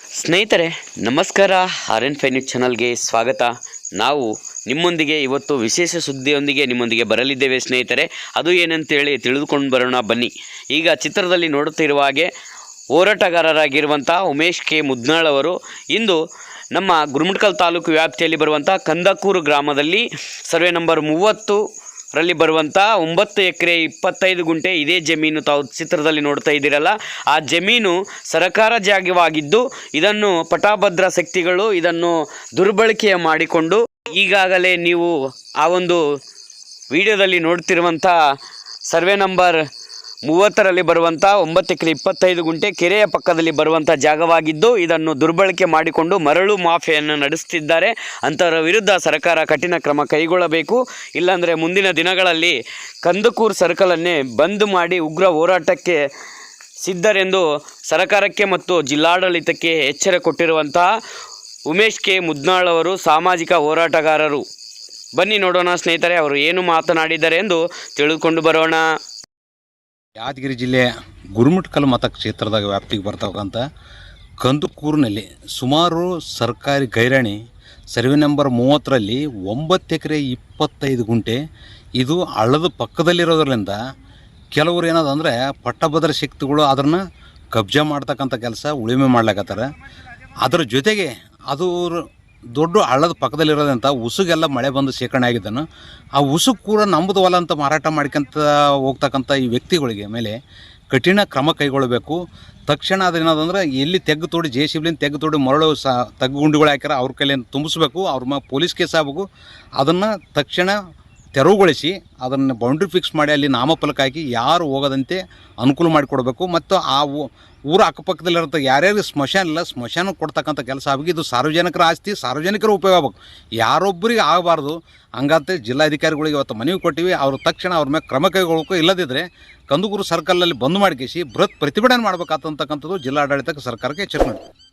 ಸ್ನೇಹಿತರೆ ನಮಸ್ಕಾರ. RN5 news ಚಾನಲ್ಗೆ ಸ್ವಾಗತ. ನಾವು ನಿಮ್ಮೊಂದಿಗೆ ಇವತ್ತು ವಿಶೇಷ ಸುದ್ದಿಯೊಂದಿಗೆ ನಿಮ್ಮೊಂದಿಗೆ ಬರಲಿದ್ದೇವೆ ಸ್ನೇಹಿತರೆ. ಅದು ಏನಂತೇಳಿ ತಿಳಿದುಕೊಂಡು ಬರೋಣ ಬನ್ನಿ. ಈಗ ಚಿತ್ರದಲ್ಲಿ ನೋಡುತ್ತಿರುವ ಹಾಗೆ ಹೋರಾಟಗಾರರಾಗಿರುವಂಥ ಉಮೇಶ್ ಕೆ ಮುದ್ನಾಳ್ ಅವರು ಇಂದು ನಮ್ಮ ಗುರುಮಠಕಲ್ ತಾಲೂಕು ವ್ಯಾಪ್ತಿಯಲ್ಲಿ ಬರುವಂಥ ಕಂದಕೂರು ಗ್ರಾಮದಲ್ಲಿ ಸರ್ವೆ ನಂಬರ್ 30 ರಲ್ಲಿ ಬರುವಂಥ 9 ಎಕರೆ 25 ಗುಂಟೆ ಇದೇ ಜಮೀನು ತಾವು ಚಿತ್ರದಲ್ಲಿ ನೋಡ್ತಾ ಇದ್ದೀರಲ್ಲ, ಆ ಜಮೀನು ಸರಕಾರ ಜಾಗವಾಗಿದ್ದು ಇದನ್ನು ಪಟಾಭದ್ರ ಶಕ್ತಿಗಳು ಇದನ್ನು ದುರ್ಬಳಕೆ ಮಾಡಿಕೊಂಡು ಈಗಾಗಲೇ ನೀವು ಆ ಒಂದು ವಿಡಿಯೋದಲ್ಲಿ ನೋಡ್ತಿರುವಂಥ ಸರ್ವೆ ನಂಬರ್ 30ರಲ್ಲಿ ಬರುವಂಥ 9 ಎಕರೆ 25 ಗುಂಟೆ ಕೆರೆಯ ಪಕ್ಕದಲ್ಲಿ ಬರುವಂಥ ಜಾಗವಾಗಿದ್ದು ಇದನ್ನು ದುರ್ಬಳಕೆ ಮಾಡಿಕೊಂಡು ಮರಳು ಮಾಫಿಯನ್ನು ನಡೆಸುತ್ತಿದ್ದಾರೆ. ಅಂಥವರ ವಿರುದ್ಧ ಸರ್ಕಾರ ಕಠಿಣ ಕ್ರಮ ಕೈಗೊಳ್ಳಬೇಕು. ಇಲ್ಲಾಂದರೆ ಮುಂದಿನ ದಿನಗಳಲ್ಲಿ ಕಂದಕೂರು ಸರ್ಕಲನ್ನೇ ಬಂದ್ ಮಾಡಿ ಉಗ್ರ ಹೋರಾಟಕ್ಕೆ ಸಿದ್ಧರೆಂದು ಸರ್ಕಾರಕ್ಕೆ ಮತ್ತು ಜಿಲ್ಲಾಡಳಿತಕ್ಕೆ ಎಚ್ಚರ ಕೊಟ್ಟಿರುವಂತಹ ಉಮೇಶ್ ಕೆ ಮುದ್ನಾಳ್ ಅವರು ಸಾಮಾಜಿಕ ಹೋರಾಟಗಾರರು. ಬನ್ನಿ ನೋಡೋಣ ಸ್ನೇಹಿತರೆ, ಅವರು ಏನು ಮಾತನಾಡಿದ್ದಾರೆ ಎಂದು ತಿಳಿದುಕೊಂಡು ಬರೋಣ. ಯಾದಗಿರಿ ಜಿಲ್ಲೆಯ ಗುರುಮಠಕಲ್ ಮತಕ್ಷೇತ್ರದ ವ್ಯಾಪ್ತಿಗೆ ಬರ್ತಕ್ಕಂಥ ಕಂದಕೂರಿನಲ್ಲಿ ಸುಮಾರು ಸರ್ಕಾರಿ ಗೈರಾಣಿ ಸರ್ವೆ ನಂಬರ್ 30ರಲ್ಲಿ 9 ಎಕರೆ 25 ಗುಂಟೆ ಇದು ಹಳ್ಳದ ಪಕ್ಕದಲ್ಲಿರೋದ್ರಿಂದ ಕೆಲವರು ಏನದಂದರೆ ಪಟ್ಟಭದ್ರ ಶಕ್ತಿಗಳು ಅದನ್ನು ಕಬ್ಜಾ ಮಾಡ್ತಕ್ಕಂಥ ಕೆಲಸ ಉಳುಮೆ ಮಾಡ್ಲಾಕತ್ತಾರೆ. ಅದರ ಜೊತೆಗೆ ಅದು ದೊಡ್ಡ ಹಳ್ಳದ ಪಕ್ಕದಲ್ಲಿರೋದಂತ ಉಸುಗೆಲ್ಲ ಮಳೆ ಬಂದು ಶೇಖರಣೆ ಆಗಿದ್ದನು. ಆ ಉಸುಕು ಕೂಡ ನಮ್ಮದು ಹೊಲ ಅಂತ ಮಾರಾಟ ಮಾಡ್ಕೊಂತ ಹೋಗ್ತಕ್ಕಂಥ ಈ ವ್ಯಕ್ತಿಗಳಿಗೆ ಮೇಲೆ ಕಠಿಣ ಕ್ರಮ ಕೈಗೊಳ್ಳಬೇಕು. ತಕ್ಷಣ ಅದೇನದಂದ್ರೆ ಎಲ್ಲಿ ತೆಗ್ಗು ತೋಡಿ JCB ತೆಗ್ಗು ತೋಡಿ ಮರಳು ತಗ್ಗು ಗುಂಡಿಗಳು ಹಾಕ್ಯಾರ ಅವ್ರ ಕೈಲಿಂದ ತುಂಬಿಸ್ಬೇಕು, ಅವ್ರ ಮೇಲೆ ಪೊಲೀಸ್ ಕೇಸ್ ಆಗಬೇಕು. ಅದನ್ನು ತಕ್ಷಣ ತೆರವುಗೊಳಿಸಿ ಅದನ್ನು ಬೌಂಡ್ರಿ ಫಿಕ್ಸ್ ಮಾಡಿ ಅಲ್ಲಿ ನಾಮಫಲಕ ಹಾಕಿ ಯಾರು ಹೋಗೋದಂತೆ ಅನುಕೂಲ ಮಾಡಿಕೊಡ್ಬೇಕು. ಮತ್ತು ಆ ಊರ ಅಕ್ಕಪಕ್ಕದಲ್ಲಿರೋ ಯಾರ್ಯಾರಿಗೆ ಸ್ಮಶಾನ ಇಲ್ಲ ಸ್ಮಶಾನ ಕೊಡ್ತಕ್ಕಂಥ ಕೆಲಸ ಆಗಿ ಇದು ಸಾರ್ವಜನಿಕರ ಆಸ್ತಿ, ಸಾರ್ವಜನಿಕರ ಉಪಯೋಗ ಆಗಬೇಕು, ಯಾರೊಬ್ಬರಿಗೆ ಆಗಬಾರ್ದು. ಹಂಗಂತ ಜಿಲ್ಲಾಧಿಕಾರಿಗಳಿಗೆ ಇವತ್ತು ಮನವಿ ಕೊಟ್ಟಿವಿ. ಅವರು ತಕ್ಷಣ ಅವ್ರ ಮೇಲೆ ಕ್ರಮ ಕೈಗೊಳ್ಳಬೇಕು. ಇಲ್ಲದಿದ್ದರೆ ಕಂದಕೂರು ಸರ್ಕಲಲ್ಲಿ ಬಂದ್ ಮಾಡಿಕೇಸಿ ಬೃಹತ್ ಪ್ರತಿಭಟನೆ ಮಾಡಬೇಕಾಗ್ತಕ್ಕಂಥದ್ದು ಜಿಲ್ಲಾಡಳಿತಕ್ಕೆ ಸರ್ಕಾರಕ್ಕೆ ಎಚ್ಚರಿಕೆ ಮಾಡ್ತೀವಿ.